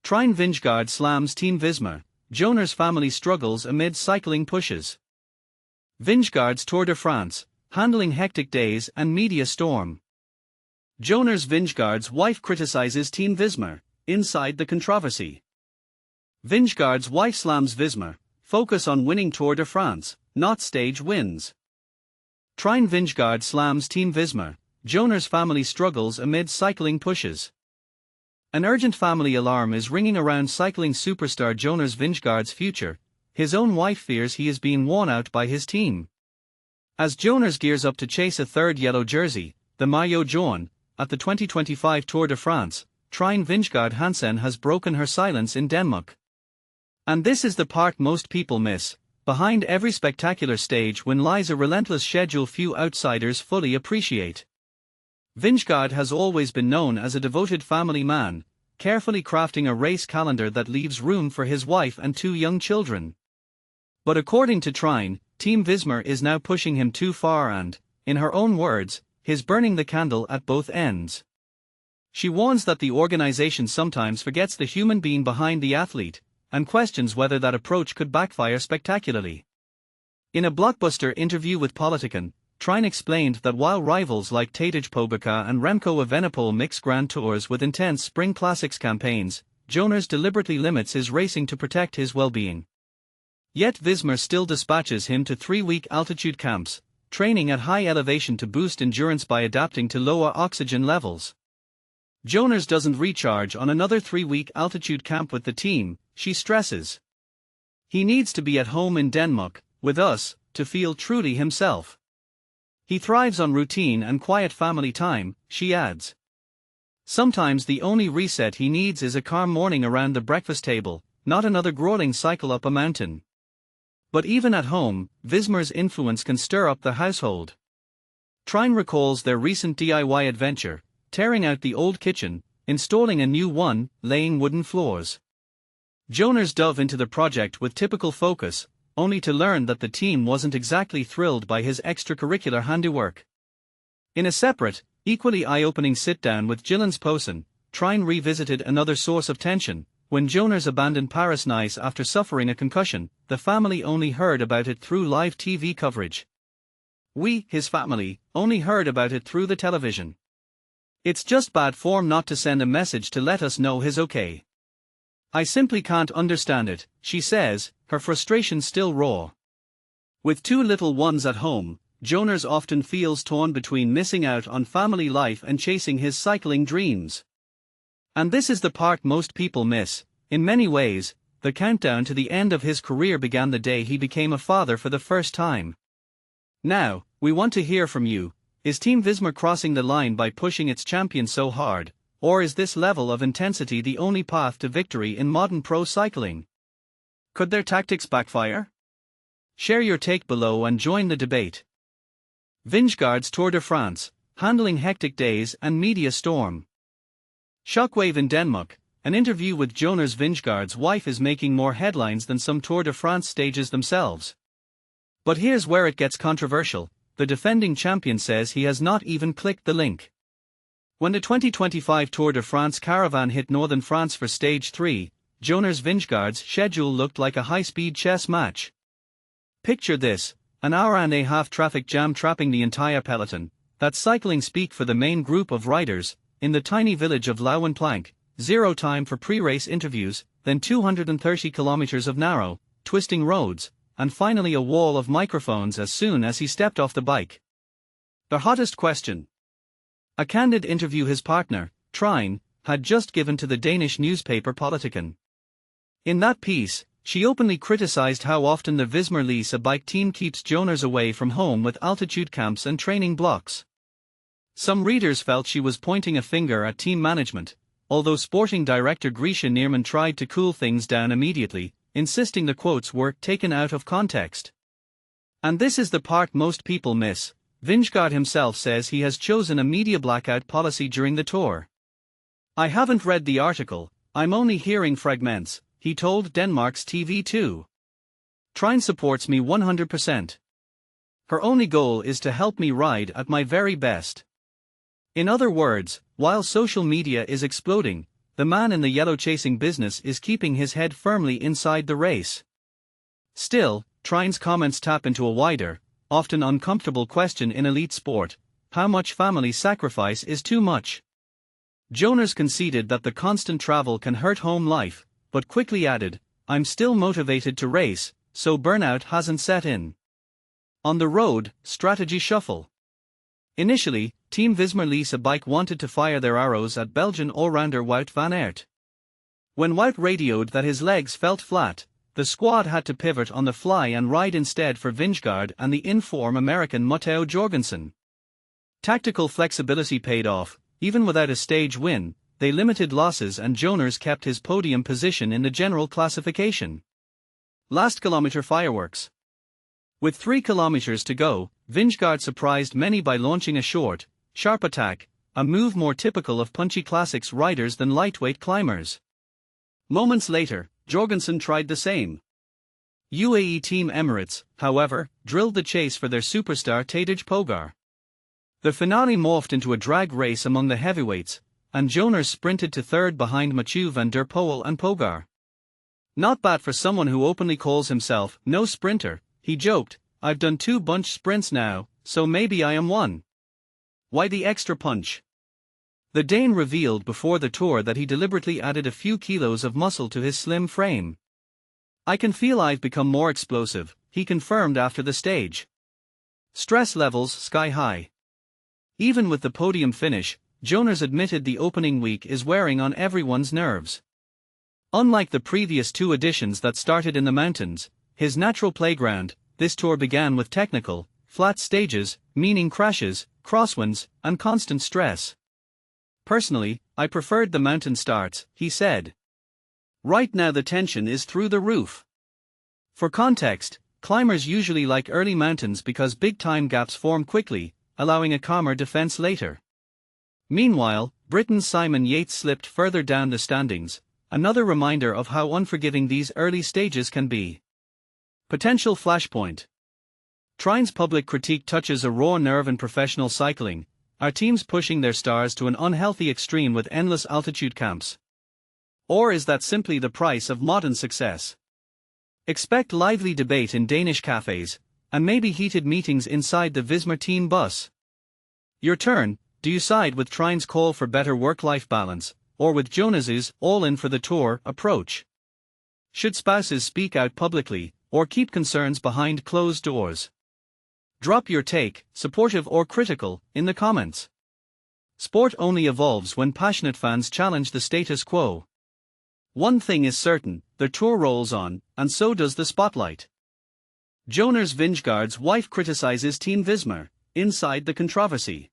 Trine Vingegaard slams Team Visma, Jonas family struggles amid cycling pushes. Vingegaard's Tour de France, handling hectic days and media storm. Jonas Vingegaard's wife criticizes Team Visma, inside the controversy. Vingegaard's wife slams Visma, focus on winning Tour de France, not stage wins. Trine Vingegaard slams Team Visma, Jonas family struggles amid cycling pushes. An urgent family alarm is ringing around cycling superstar Jonas Vingegaard's future. His own wife fears he is being worn out by his team. As Jonas gears up to chase a third yellow jersey, the Maillot Jaune, at the 2025 Tour de France, Trine Vingegaard Hansen has broken her silence in Denmark. And this is the part most people miss. Behind every spectacular stage win lies a relentless schedule few outsiders fully appreciate. Vingegaard has always been known as a devoted family man, carefully crafting a race calendar that leaves room for his wife and 2 young children. But according to Trine, Team Visma is now pushing him too far and, in her own words, he's burning the candle at both ends. She warns that the organization sometimes forgets the human being behind the athlete, and questions whether that approach could backfire spectacularly. In a blockbuster interview with Politiken, Trine explained that while rivals like Tadej Pogačar and Remco Evenepoel mix Grand Tours with intense Spring Classics campaigns, Jonas deliberately limits his racing to protect his well-being. Yet Visma still dispatches him to 3-week altitude camps, training at high elevation to boost endurance by adapting to lower oxygen levels. Jonas doesn't recharge on another 3-week altitude camp with the team, she stresses. He needs to be at home in Denmark, with us, to feel truly himself. He thrives on routine and quiet family time, she adds. Sometimes the only reset he needs is a calm morning around the breakfast table, not another grueling cycle up a mountain. But even at home, Visma's influence can stir up the household. Trine recalls their recent DIY adventure, tearing out the old kitchen, installing a new one, laying wooden floors. Jonas dove into the project with typical focus, only to learn that the team wasn't exactly thrilled by his extracurricular handiwork. In a separate, equally eye-opening sit-down with Gilles Posen, Trine revisited another source of tension. When Jonas abandoned Paris-Nice after suffering a concussion, the family only heard about it through live TV coverage. We, his family, only heard about it through the television. It's just bad form not to send a message to let us know he's okay. I simply can't understand it, she says, her frustration still raw. With 2 little ones at home, Jonas often feels torn between missing out on family life and chasing his cycling dreams. And this is the part most people miss. In many ways, the countdown to the end of his career began the day he became a father for the first time. Now, we want to hear from you. Is Team Visma crossing the line by pushing its champion so hard, or is this level of intensity the only path to victory in modern pro cycling? Could their tactics backfire? Share your take below and join the debate. Vingegaard's Tour de France, handling hectic days and media storm. Shockwave in Denmark. An interview with Jonas Vingegaard's wife is making more headlines than some Tour de France stages themselves. But here's where it gets controversial. The defending champion says he has not even clicked the link. When the 2025 Tour de France caravan hit northern France for Stage 3, Jonas Vingegaard's schedule looked like a high-speed chess match. Picture this, an hour-and-a-half traffic jam trapping the entire peloton. That's cycling speak for the main group of riders. In the tiny village of Lauenplank, 0 time for pre-race interviews, then 230 kilometers of narrow, twisting roads, and finally a wall of microphones as soon as he stepped off the bike. The hottest question. A candid interview his partner, Trine, had just given to the Danish newspaper Politiken. In that piece, she openly criticized how often the Visma lease a bike team keeps Jonas away from home with altitude camps and training blocks. Some readers felt she was pointing a finger at team management, although sporting director Grisha Neerman tried to cool things down immediately, insisting the quotes were taken out of context. And this is the part most people miss. Vingegaard himself says he has chosen a media blackout policy during the tour. I haven't read the article, I'm only hearing fragments, he told Denmark's TV2. Trine supports me 100%. Her only goal is to help me ride at my very best. In other words, while social media is exploding, the man in the yellow chasing business is keeping his head firmly inside the race. Still, Trine's comments tap into a wider, often uncomfortable question in elite sport: how much family sacrifice is too much? Jonas conceded that the constant travel can hurt home life, but quickly added, "I'm still motivated to race, so burnout hasn't set in." On the road, strategy shuffle. Initially, Team Visma lease a bike wanted to fire their arrows at Belgian all-rounder Wout van Aert. When Wout radioed that his legs felt flat, the squad had to pivot on the fly and ride instead for Vingegaard and the in-form American Matteo Jorgensen. Tactical flexibility paid off. Even without a stage win, they limited losses and Jonas kept his podium position in the general classification. Last kilometer fireworks. With 3 kilometers to go, Vingegaard surprised many by launching a short, sharp attack, a move more typical of punchy classics riders than lightweight climbers. Moments later, Jorgensen tried the same. UAE Team Emirates, however, drilled the chase for their superstar Tadej Pogačar. The finale morphed into a drag race among the heavyweights, and Jonas sprinted to third behind Mathieu van der Poel and Pogačar. Not bad for someone who openly calls himself no sprinter, he joked, "I've done 2 bunch sprints now, so maybe I am one." Why the extra punch? The Dane revealed before the tour that he deliberately added a few kilos of muscle to his slim frame. "I can feel I've become more explosive," he confirmed after the stage. Stress levels sky high. Even with the podium finish, Jonas admitted the opening week is wearing on everyone's nerves. Unlike the previous 2 editions that started in the mountains, his natural playground, this tour began with technical, flat stages, meaning crashes, crosswinds, and constant stress. "Personally, I preferred the mountain starts," he said. "Right now the tension is through the roof." For context, climbers usually like early mountains because big time gaps form quickly, allowing a calmer defense later. Meanwhile, Britain's Simon Yates slipped further down the standings, another reminder of how unforgiving these early stages can be. Potential flashpoint. Trine's public critique touches a raw nerve in professional cycling. Are teams pushing their stars to an unhealthy extreme with endless altitude camps? Or is that simply the price of modern success? Expect lively debate in Danish cafes, and maybe heated meetings inside the Visma team bus. Your turn: do you side with Trine's call for better work-life balance, or with Jonas's all-in for the tour approach? Should spouses speak out publicly, or keep concerns behind closed doors? Drop your take, supportive or critical, in the comments. Sport only evolves when passionate fans challenge the status quo. One thing is certain, the tour rolls on, and so does the spotlight. Jonas Vingegaard's wife criticizes Team Visma, inside the controversy.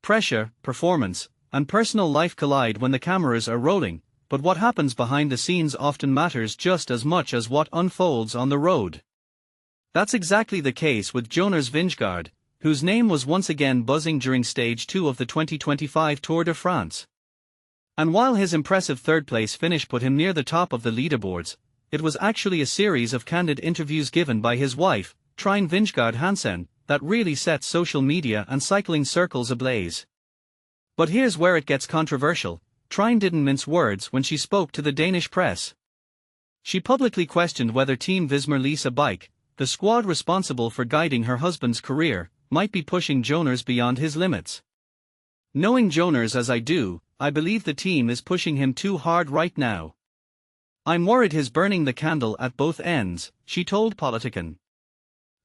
Pressure, performance, and personal life collide when the cameras are rolling, but what happens behind the scenes often matters just as much as what unfolds on the road. That's exactly the case with Jonas Vingegaard, whose name was once again buzzing during Stage 2 of the 2025 Tour de France. And while his impressive third-place finish put him near the top of the leaderboards, it was actually a series of candid interviews given by his wife, Trine Vingegaard Hansen, that really set social media and cycling circles ablaze. But here's where it gets controversial. Trine didn't mince words when she spoke to the Danish press. She publicly questioned whether Team Visma lease a bike, the squad responsible for guiding her husband's career, might be pushing Jonas beyond his limits. "Knowing Jonas as I do, I believe the team is pushing him too hard right now. I'm worried he's burning the candle at both ends," she told Politiken.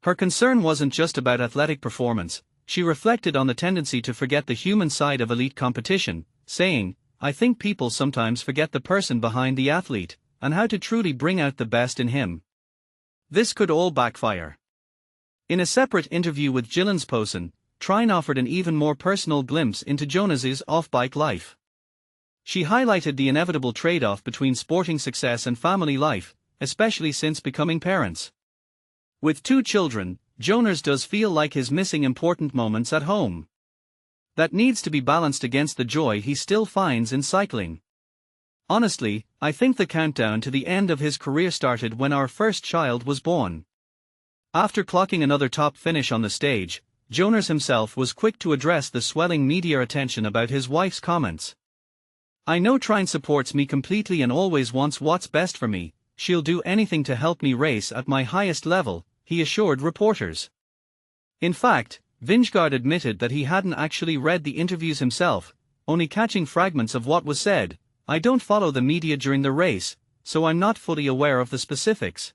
Her concern wasn't just about athletic performance. She reflected on the tendency to forget the human side of elite competition, saying, "I think people sometimes forget the person behind the athlete, and how to truly bring out the best in him." This could all backfire. In a separate interview with Jyllands-Posten, Trine offered an even more personal glimpse into Jonas's off-bike life. She highlighted the inevitable trade-off between sporting success and family life, especially since becoming parents. With 2 children, Jonas does feel like he's missing important moments at home. That needs to be balanced against the joy he still finds in cycling. "Honestly, I think the countdown to the end of his career started when our first child was born." After clocking another top finish on the stage, Jonas himself was quick to address the swelling media attention about his wife's comments. "I know Trine supports me completely and always wants what's best for me. She'll do anything to help me race at my highest level," he assured reporters. In fact, Vingegaard admitted that he hadn't actually read the interviews himself, only catching fragments of what was said. "I don't follow the media during the race, so I'm not fully aware of the specifics."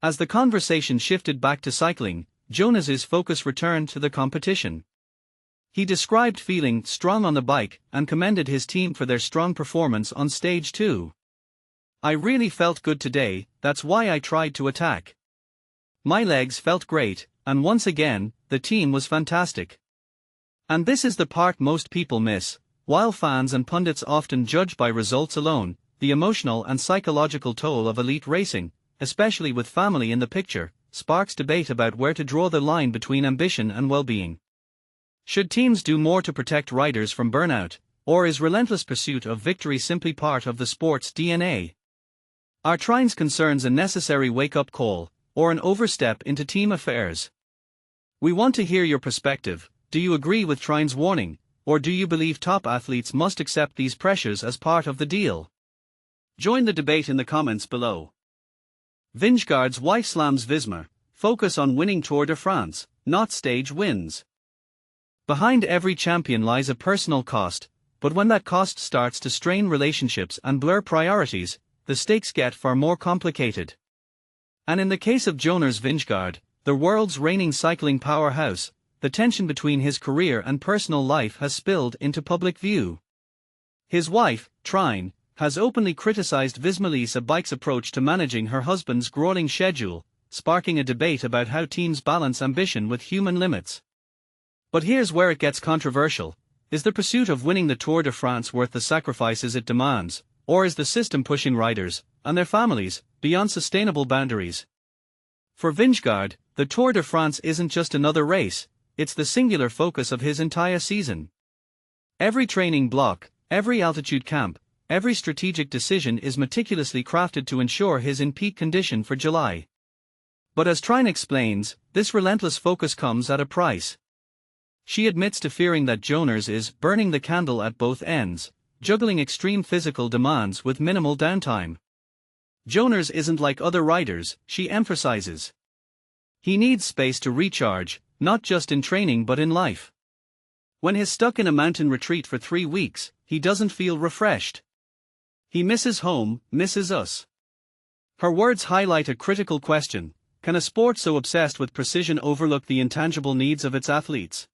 As the conversation shifted back to cycling, Jonas's focus returned to the competition. He described feeling strong on the bike and commended his team for their strong performance on stage 2. "I really felt good today, that's why I tried to attack. My legs felt great, and once again, the team was fantastic." And this is the part most people miss. While fans and pundits often judge by results alone, the emotional and psychological toll of elite racing, especially with family in the picture, sparks debate about where to draw the line between ambition and well-being. Should teams do more to protect riders from burnout, or is relentless pursuit of victory simply part of the sport's DNA? Are Trine's concerns a necessary wake-up call, or an overstep into team affairs? We want to hear your perspective. Do you agree with Trine's warning, or do you believe top athletes must accept these pressures as part of the deal? Join the debate in the comments below. Vingegaard's wife slams Visma, "Focus on winning Tour de France, not stage wins." Behind every champion lies a personal cost, but when that cost starts to strain relationships and blur priorities, the stakes get far more complicated. And in the case of Jonas Vingegaard, the world's reigning cycling powerhouse, the tension between his career and personal life has spilled into public view. His wife, Trine, has openly criticized Visma Bike's approach to managing her husband's grueling schedule, sparking a debate about how teams balance ambition with human limits. But here's where it gets controversial. Is the pursuit of winning the Tour de France worth the sacrifices it demands, or is the system pushing riders, and their families, beyond sustainable boundaries? For Vingegaard, the Tour de France isn't just another race, it's the singular focus of his entire season. Every training block, every altitude camp, every strategic decision is meticulously crafted to ensure he's in peak condition for July. But as Trine explains, this relentless focus comes at a price. She admits to fearing that Jonas is burning the candle at both ends, juggling extreme physical demands with minimal downtime. Jonas isn't like other riders, she emphasizes. He needs space to recharge, not just in training but in life. When he's stuck in a mountain retreat for 3 weeks, he doesn't feel refreshed. He misses home, misses us. Her words highlight a critical question: can a sport so obsessed with precision overlook the intangible needs of its athletes?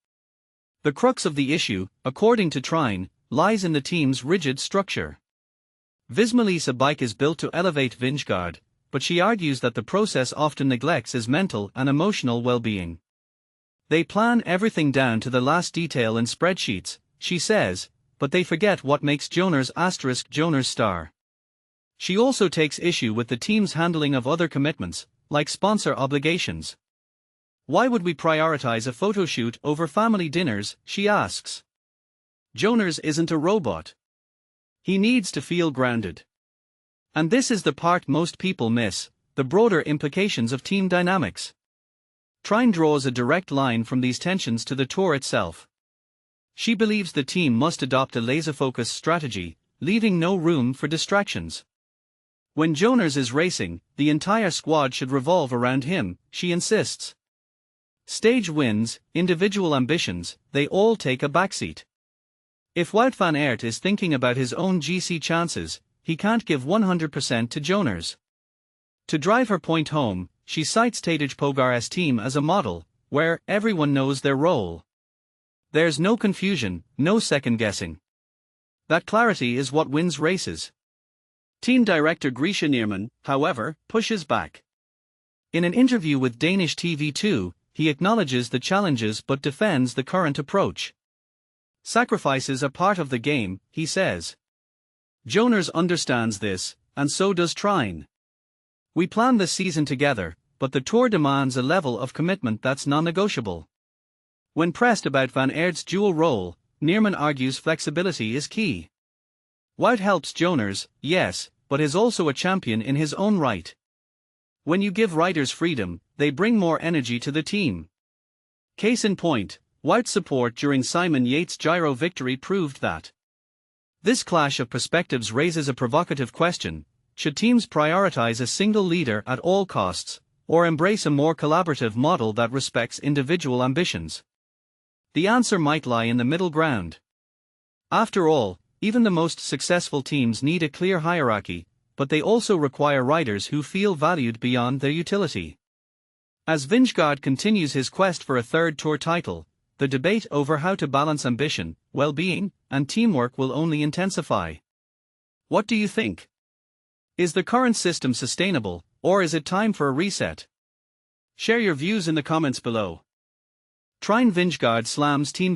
The crux of the issue, according to Trine, lies in the team's rigid structure. Visma Bike is built to elevate Vingegaard, but she argues that the process often neglects his mental and emotional well-being. They plan everything down to the last detail in spreadsheets, she says, but they forget what makes Jonas star. She also takes issue with the team's handling of other commitments, like sponsor obligations. Why would we prioritize a photo shoot over family dinners, she asks. Jonas isn't a robot. He needs to feel grounded. And this is the part most people miss, the broader implications of team dynamics. Trine draws a direct line from these tensions to the Tour itself. She believes the team must adopt a laser-focused strategy, leaving no room for distractions. When Jonas is racing, the entire squad should revolve around him, she insists. Stage wins, individual ambitions, they all take a backseat. If Wout van Aert is thinking about his own GC chances, he can't give 100% to Jonas. To drive her point home, she cites Tadej Pogacar's team as a model, where everyone knows their role. There's no confusion, no second-guessing. That clarity is what wins races. Team director Grisha Neerman, however, pushes back. In an interview with Danish TV2, he acknowledges the challenges but defends the current approach. Sacrifices are part of the game, he says. Jonas understands this, and so does Trine. We plan this season together, but the Tour demands a level of commitment that's non-negotiable. When pressed about Van Aert's dual role, Neerman argues flexibility is key. Wout helps Jonas, yes, but is also a champion in his own right. When you give riders freedom, they bring more energy to the team. Case in point, Wout's support during Simon Yates' Giro victory proved that. This clash of perspectives raises a provocative question: should teams prioritize a single leader at all costs, or embrace a more collaborative model that respects individual ambitions? The answer might lie in the middle ground. After all, even the most successful teams need a clear hierarchy, but they also require riders who feel valued beyond their utility. As Vingegaard continues his quest for a third Tour title, the debate over how to balance ambition, well-being, and teamwork will only intensify. What do you think? Is the current system sustainable, or is it time for a reset? Share your views in the comments below. Trine Vingegaard slams Team